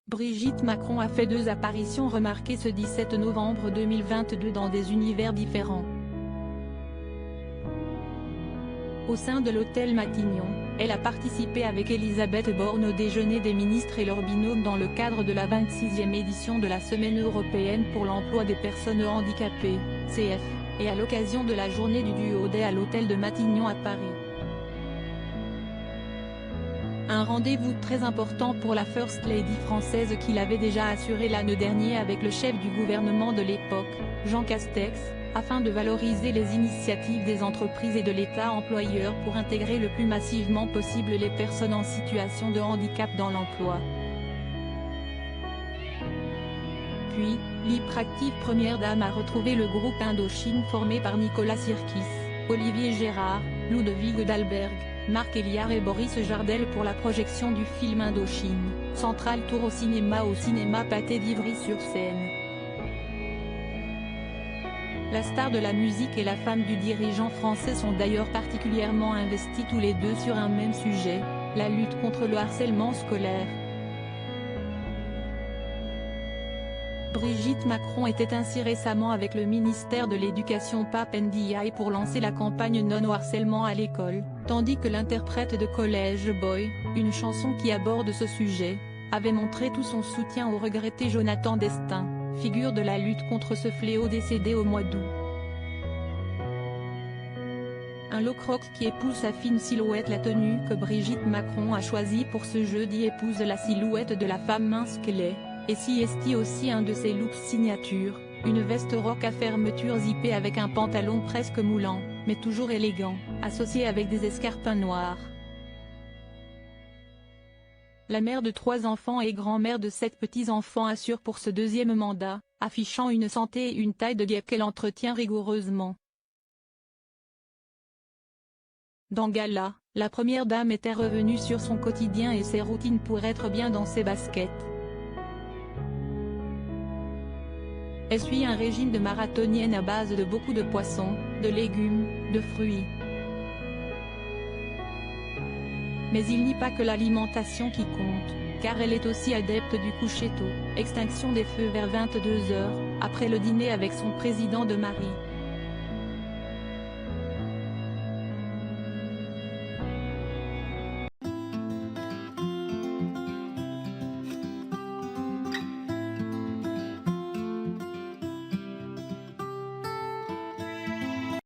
Brigitte Macron a fait 2 apparitions remarquées ce 17 novembre 2022 dans des univers différents. Au sein de l'hôtel Matignon, elle a participé avec Elisabeth Borne au déjeuner des ministres et leurs binômes dans le cadre de la 26e édition de la Semaine européenne pour l'emploi des personnes handicapées, CF, et à l'occasion de la journée du duo Day à l'hôtel de Matignon à Paris. Un rendez-vous très important pour la First Lady française qu'il avait déjà assuré l'année dernière avec le chef du gouvernement de l'époque, Jean Castex, afin de valoriser les initiatives des entreprises et de l'État employeur pour intégrer le plus massivement possible les personnes en situation de handicap dans l'emploi. Puis, l'hyperactive première dame a retrouvé le groupe Indochine formé par Nicolas Sirkis, Olivier Gérard, Ludwig Dalberg, Marc Héliard et Boris Jardel pour la projection du film Indochine, Central Tour au cinéma Pathé d'Ivry-sur-Seine. La star de la musique et la femme du dirigeant français sont d'ailleurs particulièrement investis tous les deux sur un même sujet, la lutte contre le harcèlement scolaire. Brigitte Macron était ainsi récemment avec le ministère de l'Éducation Pap Ndiaye pour lancer la campagne Non au harcèlement à l'école, tandis que l'interprète de Collège Boy, une chanson qui aborde ce sujet, avait montré tout son soutien au regretté Jonathan Destin, figure de la lutte contre ce fléau décédé au mois d'août. Un look rock qui épouse sa fine silhouette. La tenue que Brigitte Macron a choisie pour ce jeudi épouse la silhouette de la femme mince qu'elle est. Et si est aussi un de ses looks signature, une veste rock à fermeture zippée avec un pantalon presque moulant, mais toujours élégant, associé avec des escarpins noirs. La mère de 3 enfants et grand-mère de 7 petits-enfants assure pour ce 2e mandat, affichant une santé et une taille de guêpe qu'elle entretient rigoureusement. Dans Gala, la première dame était revenue sur son quotidien et ses routines pour être bien dans ses baskets. Elle suit un régime de marathonienne à base de beaucoup de poissons, de légumes, de fruits. Mais il n'y a pas que l'alimentation qui compte, car elle est aussi adepte du coucher tôt, extinction des feux vers 22 h, après le dîner avec son président de mari.